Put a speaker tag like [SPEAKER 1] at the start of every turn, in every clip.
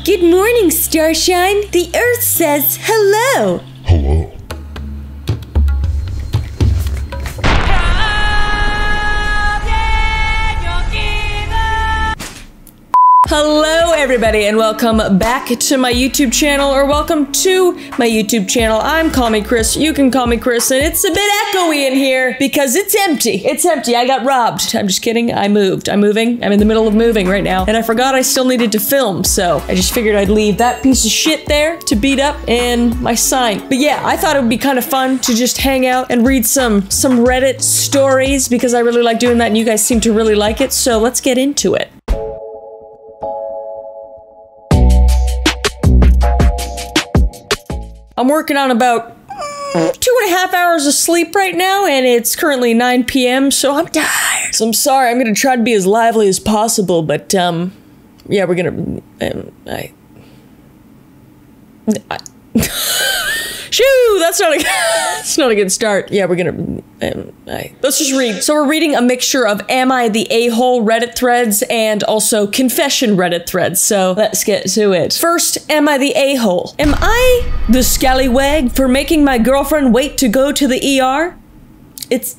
[SPEAKER 1] Good morning, Starshine. The Earth says hello.
[SPEAKER 2] Hello.
[SPEAKER 1] Hello everybody and welcome back to my YouTube channel, or welcome to my YouTube channel. I'm Call Me Chris, you can call me Chris, and it's a bit echoey in here because it's empty. It's empty, I got robbed. I'm just kidding, I moved. I'm moving, I'm in the middle of moving right now, and I forgot I still needed to film, so I just figured I'd leave that piece of shit there to beat up and my sign. But yeah, I thought it would be kind of fun to just hang out and read some Reddit stories because I really like doing that and you guys seem to really like it, so let's get into it. I'm working on about 2.5 hours of sleep right now, and it's currently 9 p.m., so I'm tired. So I'm sorry, I'm gonna try to be as lively as possible, but, yeah, we're gonna, Shoo! That's not a good start. Yeah, we're gonna, let's just read. So we're reading a mixture of Am I the A-Hole Reddit threads and also confession Reddit threads, so let's get to it. First, Am I the A-Hole? Am I the Scallywag for making my girlfriend wait to go to the ER? It's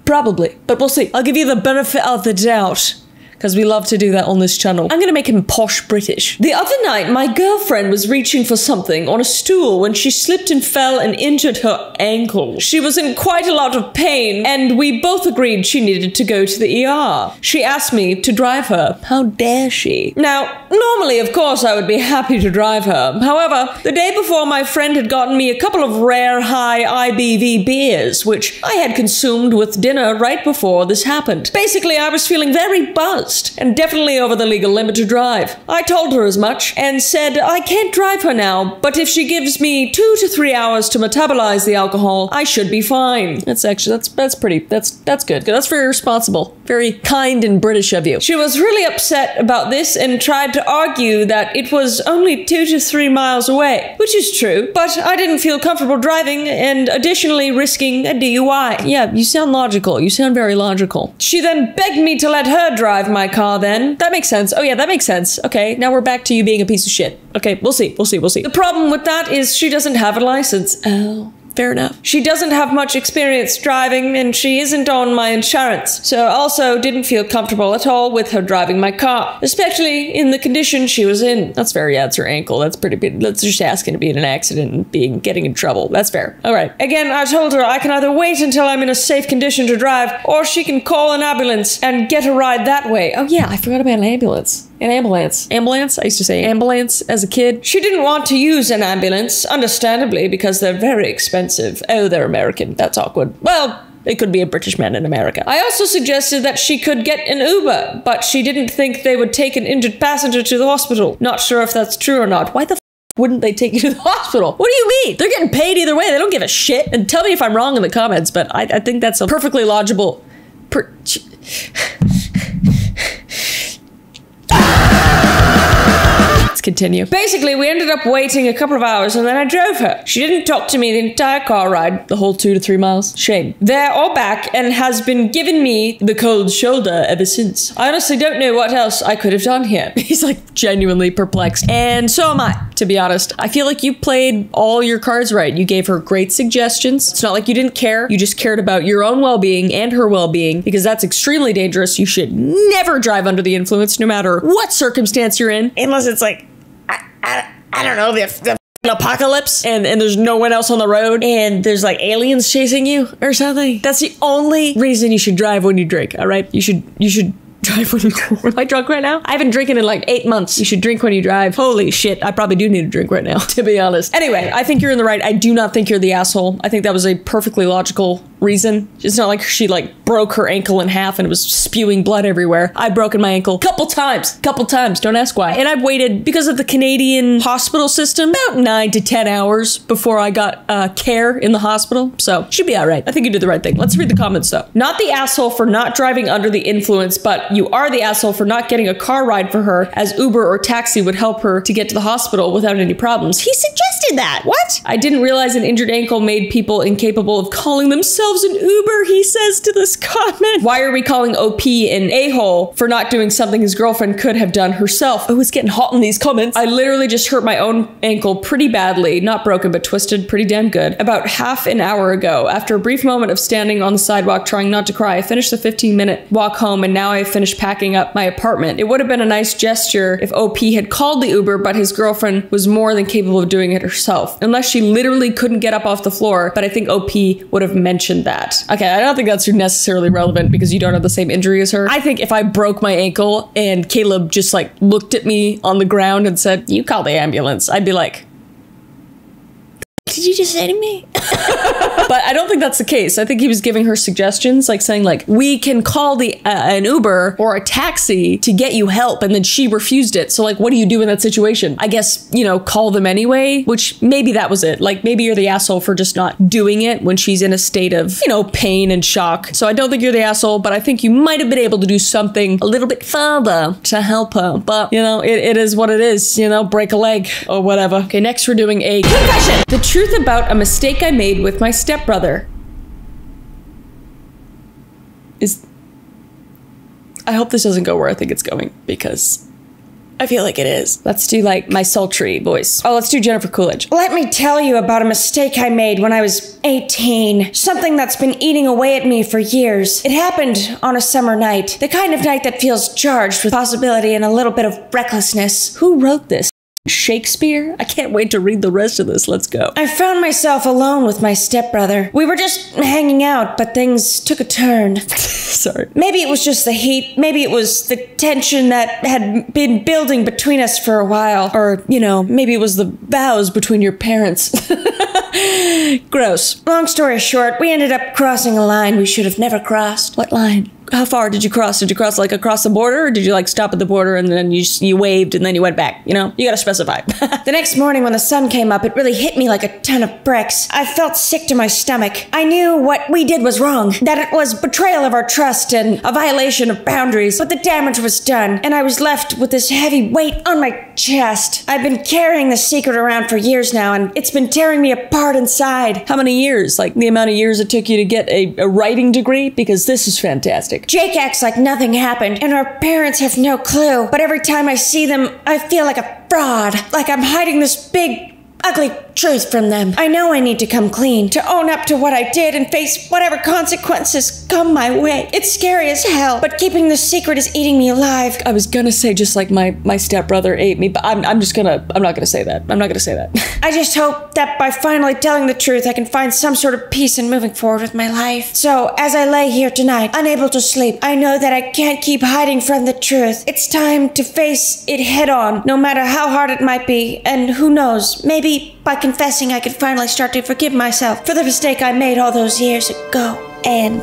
[SPEAKER 1] probably, but we'll see. I'll give you the benefit of the doubt, because we love to do that on this channel. I'm gonna make him posh British. The other night, my girlfriend was reaching for something on a stool when she slipped and fell and injured her ankle. She was in quite a lot of pain, and we both agreed she needed to go to the ER. She asked me to drive her. How dare she? Now, normally, of course, I would be happy to drive her. However, the day before, my friend had gotten me a couple of rare high IBV beers, which I had consumed with dinner right before this happened. Basically, I was feeling very buzzed and definitely over the legal limit to drive. I told her as much and said I can't drive her now, but if she gives me 2 to 3 hours to metabolize the alcohol, I should be fine. That's good. That's very responsible. Very kind and British of you. She was really upset about this and tried to argue that it was only 2 to 3 miles away, which is true, but I didn't feel comfortable driving and additionally risking a DUI. Yeah, you sound logical. You sound very logical. She then begged me to let her drive my car then. That makes sense. Oh yeah, that makes sense. Okay, now we're back to you being a piece of shit. Okay, we'll see. The problem with that is she doesn't have a license. Oh. Fair enough. She doesn't have much experience driving, and she isn't on my insurance, so I also didn't feel comfortable at all with her driving my car, especially in the condition she was in. That's fair, yeah, it's her ankle. That's pretty big. That's just asking to be in an accident and getting in trouble. That's fair. Alright. Again, I told her I can either wait until I'm in a safe condition to drive, or she can call an ambulance and get a ride that way. Oh yeah, I forgot about an ambulance. An ambulance. Ambulance? I used to say ambulance as a kid. She didn't want to use an ambulance, understandably, because they're very expensive. Oh, they're American. That's awkward. Well, it could be a British man in America. I also suggested that she could get an Uber, but she didn't think they would take an injured passenger to the hospital. Not sure if that's true or not. Why the f wouldn't they take you to the hospital? What do you mean? They're getting paid either way. They don't give a shit. And tell me if I'm wrong in the comments, but I think that's a perfectly logical... Continue. Basically, we ended up waiting a couple of hours and then I drove her. She didn't talk to me the entire car ride, the whole 2 to 3 miles. Shame. There or back, and has been giving me the cold shoulder ever since. I honestly don't know what else I could have done here. He's like genuinely perplexed. And so am I, to be honest. I feel like you played all your cards right. You gave her great suggestions. It's not like you didn't care. You just cared about your own well-being and her well-being, because that's extremely dangerous. You should never drive under the influence, no matter what circumstance you're in. Unless it's like, I don't know, the apocalypse and there's no one else on the road and there's like aliens chasing you or something. That's the only reason you should drive when you drink, all right? You should drive when you drink. Am I drunk right now? I haven't drinking in like 8 months. You should drink when you drive. Holy shit, I probably do need a drink right now, to be honest. Anyway, I think you're in the right. I do not think you're the asshole. I think that was a perfectly logical reason. It's not like she like broke her ankle in half and it was spewing blood everywhere. I've broken my ankle couple times, don't ask why. And I've waited, because of the Canadian hospital system, about 9 to 10 hours before I got care in the hospital. So should be all right. I think you did the right thing. Let's read the comments though. Not the asshole for not driving under the influence, but you are the asshole for not getting a car ride for her, as Uber or taxi would help her to get to the hospital without any problems. He suggested that. What? I didn't realize an injured ankle made people incapable of calling themselves yourselves an Uber, he says to this comment. Why are we calling OP an a-hole for not doing something his girlfriend could have done herself? Oh, it's getting hot in these comments. I literally just hurt my own ankle pretty badly, not broken, but twisted pretty damn good, about half an hour ago. After a brief moment of standing on the sidewalk trying not to cry, I finished the 15-minute walk home, and now I have finished packing up my apartment. It would have been a nice gesture if OP had called the Uber, but his girlfriend was more than capable of doing it herself. Unless she literally couldn't get up off the floor, but I think OP would have mentioned that. Okay, I don't think that's necessarily relevant because you don't have the same injury as her. I think if I broke my ankle and Caleb just like looked at me on the ground and said, "You call the ambulance," I'd be like, "Did you just say to me?" But I don't think that's the case. I think he was giving her suggestions, like saying like, we can call an Uber or a taxi to get you help. And then she refused it. So like, what do you do in that situation? I guess, you know, call them anyway, which maybe that was it. Like maybe you're the asshole for just not doing it when she's in a state of, you know, pain and shock. So I don't think you're the asshole, but I think you might have been able to do something a little bit further to help her. But, you know, it is what it is, you know, break a leg or whatever. Okay, next we're doing a confession. The truth about a mistake I made with my stepbrother is... I hope this doesn't go where I think it's going, because I feel like it is. Let's do like my sultry voice. Oh, let's do Jennifer Coolidge.
[SPEAKER 2] Let me tell you about a mistake I made when I was 18. Something that's been eating away at me for years. It happened on a summer night. The kind of night that feels charged with possibility and a little bit of recklessness.
[SPEAKER 1] Who wrote this? Shakespeare? I can't wait to read the rest of this. Let's go.
[SPEAKER 2] I found myself alone with my stepbrother. We were just hanging out, but things took a turn.
[SPEAKER 1] Sorry.
[SPEAKER 2] Maybe it was just the heat. Maybe it was the tension that had been building between us for a while.
[SPEAKER 1] Or, you know, maybe it was the vows between your parents. Gross.
[SPEAKER 2] Long story short, we ended up crossing a line we should have never crossed.
[SPEAKER 1] What line? How far did you cross? Did you cross like across the border, or did you like stop at the border and then you waved and then you went back? You know, you gotta specify.
[SPEAKER 2] The next morning when the sun came up, it really hit me like a ton of bricks. I felt sick to my stomach. I knew what we did was wrong, that it was betrayal of our trust and a violation of boundaries, but the damage was done, and I was left with this heavy weight on my chest. I've been carrying this secret around for years now, and it's been tearing me apart inside.
[SPEAKER 1] How many years? Like the amount of years it took you to get a writing degree? Because this is fantastic.
[SPEAKER 2] Jake acts like nothing happened, and our parents have no clue. But every time I see them, I feel like a fraud. Like I'm hiding this big, ugly truth from them. I know I need to come clean, to own up to what I did and face whatever consequences come my way. It's scary as hell, but keeping this secret is eating me alive.
[SPEAKER 1] I was gonna say just like my stepbrother ate me, but I'm not gonna say that. I'm not gonna say that.
[SPEAKER 2] I just hope that by finally telling the truth, I can find some sort of peace in moving forward with my life. So, as I lay here tonight, unable to sleep, I know that I can't keep hiding from the truth. It's time to face it head on, no matter how hard it might be, and who knows, maybe by confessing, I could finally start to forgive myself for the mistake I made all those years ago. And...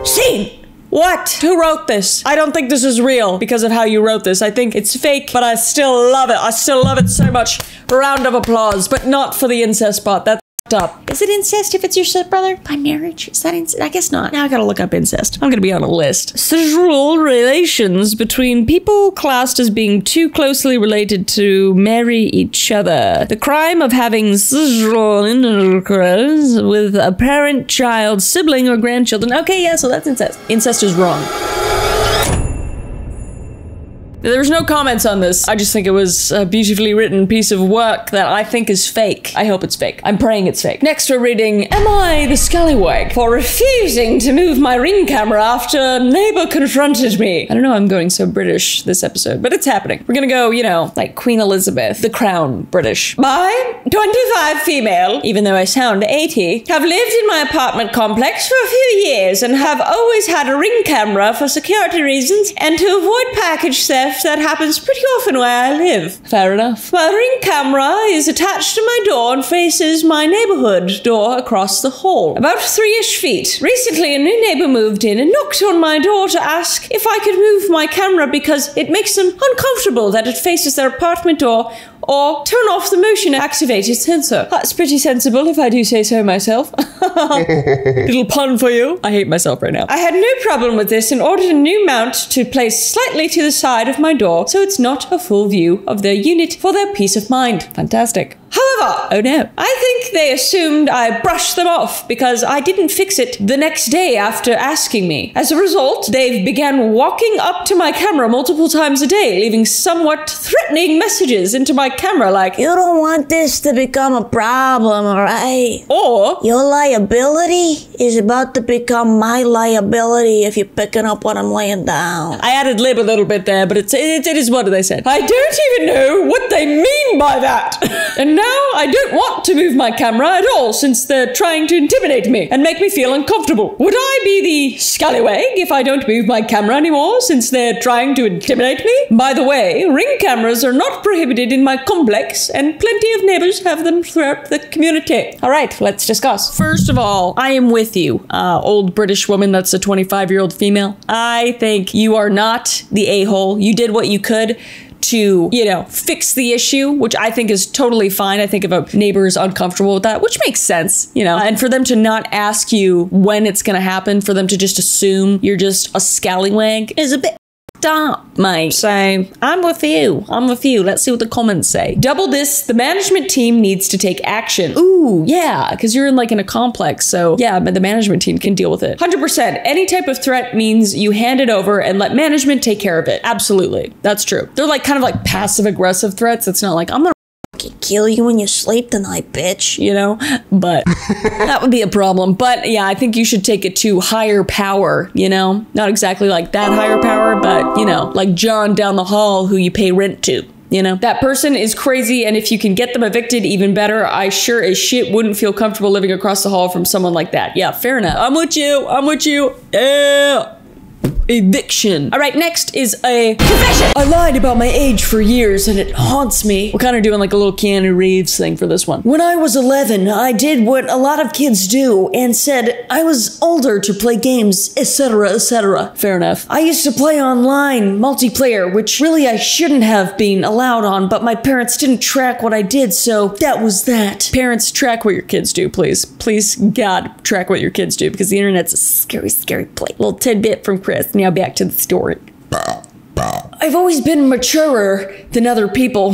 [SPEAKER 2] scene!
[SPEAKER 1] What? Who wrote this? I don't think this is real because of how you wrote this. I think it's fake, but I still love it. I still love it so much. Round of applause, but not for the incest part. That's up.
[SPEAKER 2] Is it incest if it's your stepbrother? By marriage? Is that incest? I guess not.
[SPEAKER 1] Now I gotta look up incest. I'm gonna be on a list. Sexual relations between people classed as being too closely related to marry each other. The crime of having sexual intercourse with a parent, child, sibling, or grandchildren. Okay, yeah, so that's incest. Incest is wrong. There's no comments on this. I just think it was a beautifully written piece of work that I think is fake. I hope it's fake. I'm praying it's fake. Next we're reading, Am I the Scallywag for refusing to move my Ring camera after a neighbor confronted me? I don't know, I'm going so British this episode, but it's happening. We're gonna go, you know, like Queen Elizabeth, the Crown British. I, 25 female, even though I sound 80, have lived in my apartment complex for a few years and have always had a Ring camera for security reasons and to avoid package theft. That happens pretty often where I live. Fair enough. My Ring camera is attached to my door and faces my neighborhood door across the hall, about 3-ish feet. Recently, a new neighbor moved in and knocked on my door to ask if I could move my camera because it makes them uncomfortable that it faces their apartment door, or turn off the motion activated sensor. That's pretty sensible if I do say so myself. Little pun for you. I hate myself right now. I had no problem with this and ordered a new mount to place slightly to the side of my door so it's not a full view of their unit for their peace of mind. Fantastic. However,
[SPEAKER 2] However,
[SPEAKER 1] oh no,
[SPEAKER 2] I think they assumed I brushed them off because I didn't fix it the next day after asking me. As a result, they've began walking up to my camera multiple times a day, leaving somewhat threatening messages into my camera like,
[SPEAKER 3] You don't want this to become a problem, alright?
[SPEAKER 2] or,
[SPEAKER 3] Your liability is about to become my liability if you're picking up what I'm laying down.
[SPEAKER 1] I added lib a little bit there, but it is what they said.
[SPEAKER 2] I don't even know what they mean by that. And now I don't want to move my camera at all since they're trying to intimidate me and make me feel uncomfortable. Would I be the scallywag if I don't move my camera anymore since they're trying to intimidate me? By the way, ring cameras are not prohibited in my complex and plenty of neighbors have them throughout the community. All right, let's discuss.
[SPEAKER 1] First of all, I am with you, old British woman that's a 25-year-old female. I think you are not the a-hole. You did what you could to, fix the issue, which I think is totally fine. I think if a neighbor is uncomfortable with that, which makes sense, and for them to not ask you when it's going to happen, for them to just assume you're just a scallywag is a bit up, mate. So I'm with you. Let's see what the comments say. Double this, the management team needs to take action. Ooh, yeah, because you're in a complex. So yeah, but the management team can deal with it. 100%. Any type of threat means you hand it over and let management take care of it. Absolutely. That's true. They're kind of passive aggressive threats. It's not like, I'm gonna
[SPEAKER 3] Kill you when you sleep tonight, bitch.
[SPEAKER 1] But that would be a problem. But yeah, I think you should take it to higher power, not exactly like that higher power, but like John down the hall who you pay rent to. That person is crazy, and if you can get them evicted, even better. I sure as shit wouldn't feel comfortable living across the hall from someone like that. Yeah, fair enough. I'm with you. Yeah. Eviction. All right, next is a confession. I lied about my age for years and it haunts me. We're kind of doing a little Keanu Reeves thing for this one. When I was 11, I did what a lot of kids do and said I was older to play games, etc., etc. Fair enough. I used to play online multiplayer, which really I shouldn't have been allowed on, but my parents didn't track what I did, so that was that. Parents, track what your kids do, please. Please, God, track what your kids do, because the internet's a scary, scary place. Little tidbit from Chris. Now back to the story. I've always been maturer than other people.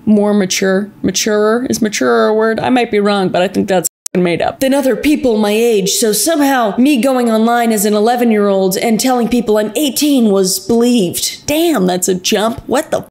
[SPEAKER 1] More mature. Maturer? Is maturer a word? I might be wrong, but I think that's made up. Than other people my age, so somehow me going online as an 11-year-old and telling people I'm 18 was believed. Damn, that's a jump. What the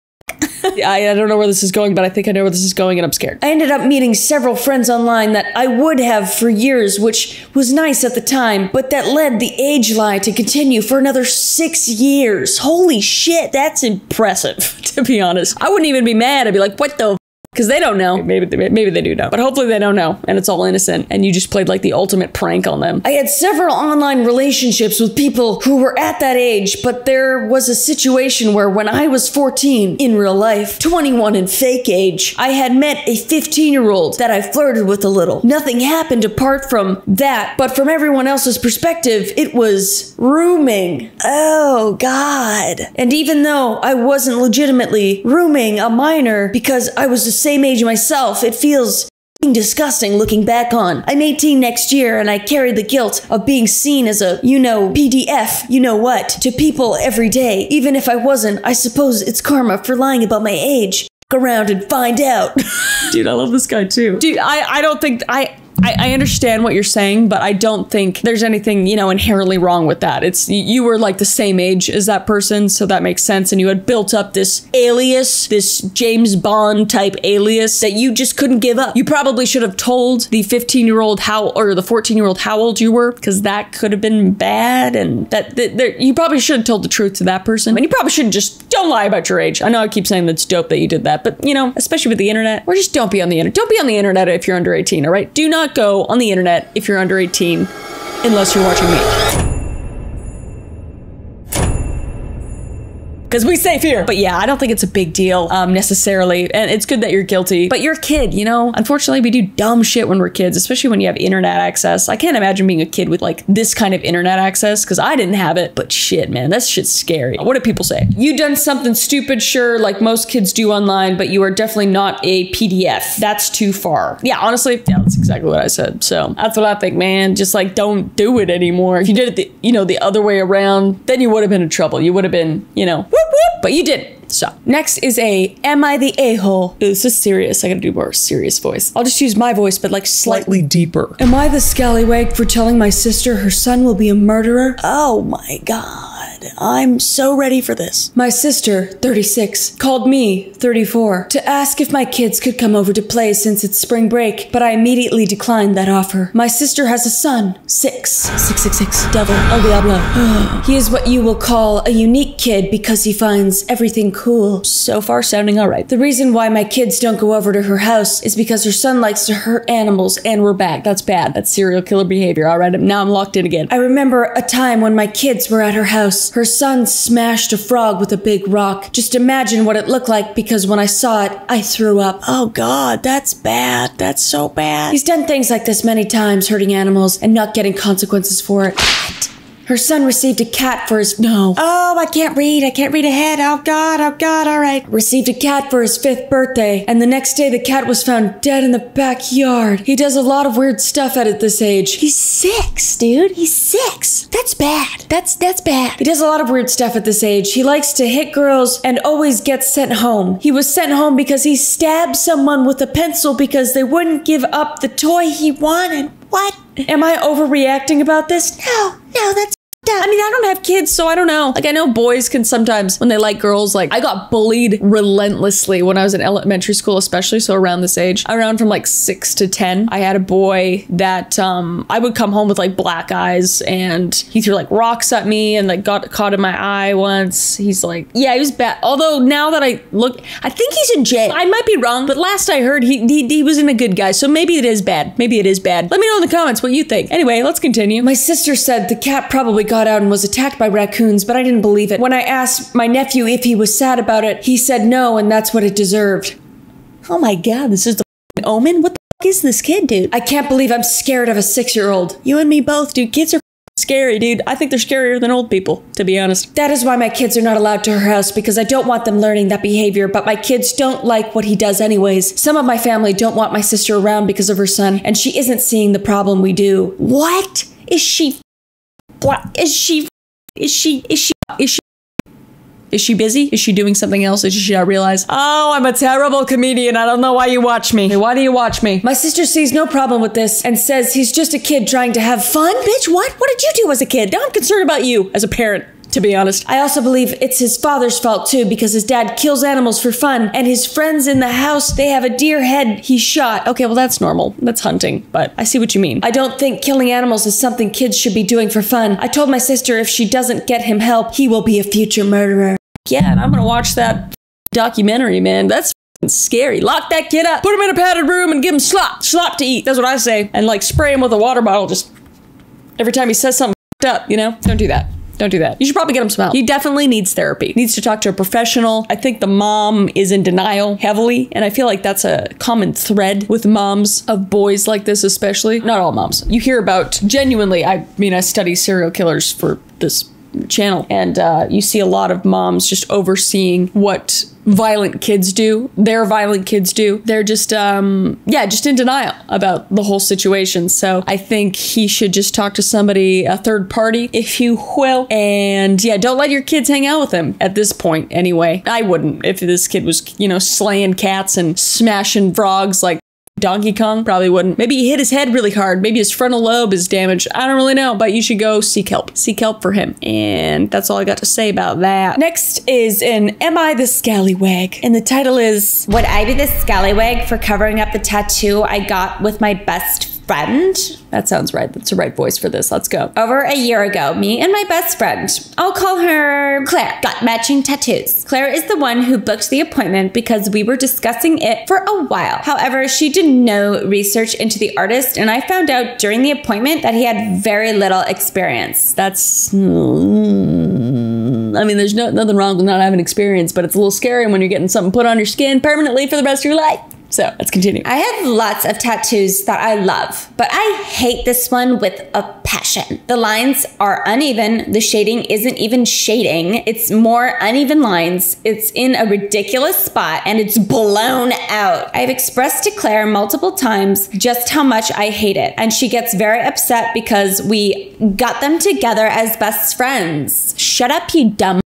[SPEAKER 1] I don't know where this is going, but I think I know where this is going and I'm scared. I ended up meeting several friends online that I would have for years, which was nice at the time, but that led the age lie to continue for another 6 years. Holy shit, that's impressive, to be honest. I wouldn't even be mad. I'd be like, what the because they don't know. Maybe they do know. But hopefully they don't know. And it's all innocent. And you just played the ultimate prank on them. I had several online relationships with people who were at that age. But there was a situation where when I was 14 in real life, 21 in fake age, I had met a 15-year-old that I flirted with a little. Nothing happened apart from that. But from everyone else's perspective, it was rooming. Oh, God. And even though I wasn't legitimately rooming a minor because I was the same age myself, it feels disgusting looking back on. I'm 18 next year and I carry the guilt of being seen as a, PDF, what, to people every day. Even if I wasn't, I suppose it's karma for lying about my age. Look around and find out. Dude, I love this guy too. Dude, I don't think, I understand what you're saying, but I don't think there's anything, inherently wrong with that. It's, you were the same age as that person, so that makes sense. And you had built up this alias, this James Bond type alias that you just couldn't give up. You probably should have told the 15-year-old or the 14-year-old how old you were, because that could have been bad. And you probably should have told the truth to that person. And you probably shouldn't don't lie about your age. I know I keep saying that's dope that you did that, but especially with the internet, or just don't be on the internet. Don't be on the internet if you're under 18, all right? Do not go on the internet if you're under 18 unless you're watching me. Because we safe here. But yeah, I don't think it's a big deal necessarily. And it's good that you're guilty. But you're a kid, Unfortunately, we do dumb shit when we're kids, especially when you have internet access. I can't imagine being a kid with this kind of internet access because I didn't have it. But shit, man, that shit's scary. What do people say? You done something stupid, sure, like most kids do online, but you are definitely not a PDF. That's too far. Yeah, honestly, yeah, that's exactly what I said. So that's what I think, man. Just don't do it anymore. If you did it the other way around, then you would have been in trouble. You would have been, whoop, whoop, but you didn't. So Next is a Am I the A-hole? This is serious. I gotta do more serious voice. I'll just use my voice, but like slightly deeper. Am I the scallywag for telling my sister her son will be a murderer?
[SPEAKER 3] Oh my god. I'm so ready for this.
[SPEAKER 1] My sister, 36, called me, 34, to ask if my kids could come over to play since it's spring break, but I immediately declined that offer. My sister has a son, 666, devil, el diablo. He is what you will call a unique kid because he finds everything cool. So far sounding alright. The reason why my kids don't go over to her house is because her son likes to hurt animals, and we're back. That's bad. That's serial killer behavior. Alright, now I'm locked in again. I remember a time when my kids were at her house. Her son smashed a frog with a big rock. Just imagine what it looked like, because when I saw it, I threw up.
[SPEAKER 3] Oh god, that's bad. That's so bad.
[SPEAKER 1] He's done things like this many times, hurting animals and not getting consequences for it. Her son received a cat for his— no.
[SPEAKER 2] Oh, I can't read ahead. Oh god, all right.
[SPEAKER 1] Received a cat for his 5th birthday, and the next day the cat was found dead in the backyard. He does a lot of weird stuff at this age.
[SPEAKER 3] He's 6, dude. He's 6. That's bad. That's bad.
[SPEAKER 1] He does a lot of weird stuff at this age. He likes to hit girls and always gets sent home. He was sent home because he stabbed someone with a pencil because they wouldn't give up the toy he wanted.
[SPEAKER 3] What?
[SPEAKER 1] Am I overreacting about this?
[SPEAKER 3] No, that's
[SPEAKER 1] I mean, I don't have kids, so I don't know. Like, I know boys can sometimes, when they like girls, like, I got bullied relentlessly when I was in elementary school, especially, so around this age. Around from, like, 6 to 10. I had a boy that, I would come home with, like, black eyes, and he threw, like, rocks at me, and, like, got caught in my eye once. He's like, yeah, he was bad. Although, now that I look, I think he's in jail. I might be wrong, but last I heard, he wasn't a good guy, so maybe it is bad. Maybe it is bad. Let me know in the comments what you think. Anyway, let's continue. My sister said the cat probably got out and was attacked by raccoons, but I didn't believe it. When I asked my nephew if he was sad about it, he said no, and that's what it deserved.
[SPEAKER 3] Oh my god, this is the Omen? What the is this kid, dude?
[SPEAKER 1] I can't believe I'm scared of a 6-year-old.
[SPEAKER 3] You and me both, dude. Kids are
[SPEAKER 1] scary, dude. I think they're scarier than old people, to be honest. That is why my kids are not allowed to her house, because I don't want them learning that behavior, but my kids don't like what he does anyways. Some of my family don't want my sister around because of her son, and she isn't seeing the problem we do.
[SPEAKER 3] What? Is she
[SPEAKER 1] busy? Is she doing something else? Did she not realize? Oh, I'm a terrible comedian. I don't know why you watch me. Hey, why do you watch me? My sister sees no problem with this and says he's just a kid trying to have fun.
[SPEAKER 3] Bitch, what? What did you do as a kid?
[SPEAKER 1] I'm concerned about you as a parent, to be honest. I also believe it's his father's fault too, because his dad kills animals for fun, and his friends in the house, they have a deer head he shot. Okay, well, that's normal. That's hunting, but I see what you mean. I don't think killing animals is something kids should be doing for fun. I told my sister if she doesn't get him help, he will be a future murderer. Yeah, and I'm gonna watch that documentary, man. That's scary. Lock that kid up. Put him in a padded room and give him slop to eat. That's what I say. And like spray him with a water bottle just every time he says something up, you know? Don't do that. Don't do that. You should probably get him some help. He definitely needs therapy. Needs to talk to a professional. I think the mom is in denial heavily, and I feel like that's a common thread with moms of boys like this, especially. Not all moms. You hear about, genuinely, I mean, I study serial killers for this channel, and you see a lot of moms just overseeing what violent kids do. Their violent kids do. They're just, yeah, just in denial about the whole situation. So I think he should just talk to somebody, a third party, if you will. And yeah, don't let your kids hang out with him at this point anyway. I wouldn't if this kid was, you know, slaying cats and smashing frogs like Donkey Kong. Probably wouldn't. Maybe he hit his head really hard. Maybe his frontal lobe is damaged. I don't really know, but you should go seek help. Seek help for him. And that's all I got to say about that. Next is an Am I the Scallywag? And the title is
[SPEAKER 4] Would I be the scallywag for covering up the tattoo I got with my best friend?
[SPEAKER 1] That sounds right. That's the right voice for this. Let's go.
[SPEAKER 4] Over a year ago, me and my best friend, I'll call her Claire, got matching tattoos. Claire is the one who booked the appointment because we were discussing it for a while. However, she did no research into the artist, and I found out during the appointment that he had very little experience.
[SPEAKER 1] That's... I mean, there's nothing wrong with not having experience, but it's a little scary when you're getting something put on your skin permanently for the rest of your life. So let's continue.
[SPEAKER 4] I have lots of tattoos that I love, but I hate this one with a passion. The lines are uneven. The shading isn't even shading. It's more uneven lines. It's in a ridiculous spot and it's blown out. I've expressed to Claire multiple times just how much I hate it, and she gets very upset because we got them together as best friends. Shut up, you dumb.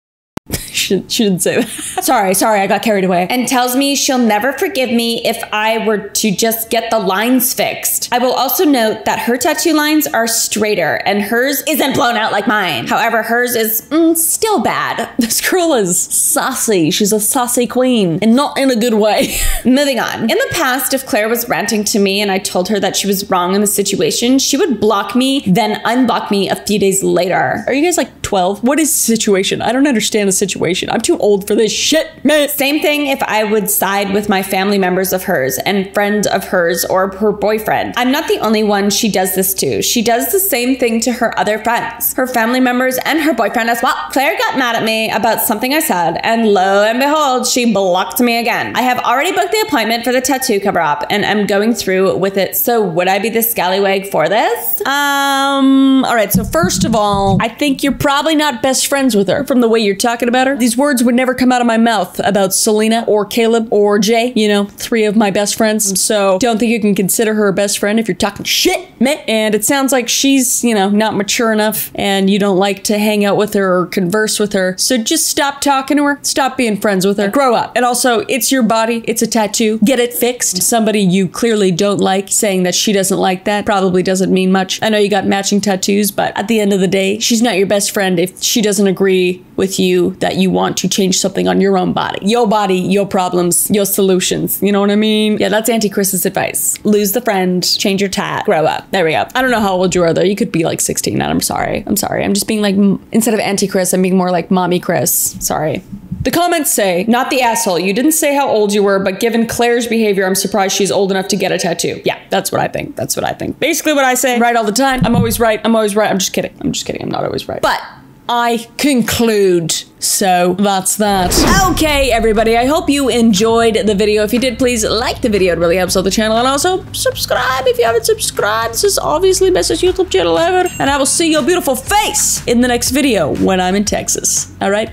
[SPEAKER 1] she didn't say that. Sorry, I got carried away.
[SPEAKER 4] And tells me she'll never forgive me if I were to just get the lines fixed. I will also note that her tattoo lines are straighter and hers isn't blown out like mine. However, hers is still bad.
[SPEAKER 1] This girl is saucy. She's a saucy queen, and not in a good way.
[SPEAKER 4] Moving on. In the past, if Claire was ranting to me and I told her that she was wrong in the situation, she would block me, then unblock me a few days later.
[SPEAKER 1] Are you guys like 12? What is the situation? I don't understand the situation. I'm too old for this shit, man.
[SPEAKER 4] Same thing if I would side with my family members of hers and friend of hers or her boyfriend. I'm not the only one she does this to. She does the same thing to her other friends, her family members, and her boyfriend as well. Claire got mad at me about something I said, and lo and behold, she blocked me again. I have already booked the appointment for the tattoo cover-up, and I'm going through with it. So would I be the scallywag for this?
[SPEAKER 1] All right, so first of all, I think you're probably not best friends with her from the way you're talking about her. These words would never come out of my mouth about Selena or Caleb or Jay, you know, 3 of my best friends. So don't think you can consider her a best friend if you're talking shit, man. And it sounds like she's, you know, not mature enough and you don't like to hang out with her or converse with her. So just stop talking to her. Stop being friends with her. Grow up. And also, it's your body. It's a tattoo. Get it fixed. Somebody you clearly don't like saying that she doesn't like that probably doesn't mean much. I know you got matching tattoos, but at the end of the day, she's not your best friend if she doesn't agree with you that you want to change something on your own body. Your body, your problems, your solutions. You know what I mean? Yeah, that's Auntie Chris's advice. Lose the friend, change your tat, grow up. There we go. I don't know how old you are though. You could be like 16 and I'm sorry. I'm just being like, instead of Auntie Chris, I'm being more like Mommy Chris. Sorry. The comments say, not the asshole. You didn't say how old you were, but given Claire's behavior, I'm surprised she's old enough to get a tattoo. Yeah, that's what I think. That's what I think. Basically what I say, right all the time. I'm always right. I'm always right. I'm just kidding. I'm not always right. But I conclude. So that's that. Okay, everybody. I hope you enjoyed the video. If you did, please like the video. It really helps out the channel. And also subscribe if you haven't subscribed. This is obviously the best YouTube channel ever. And I will see your beautiful face in the next video when I'm in Texas. All right.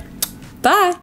[SPEAKER 1] Bye.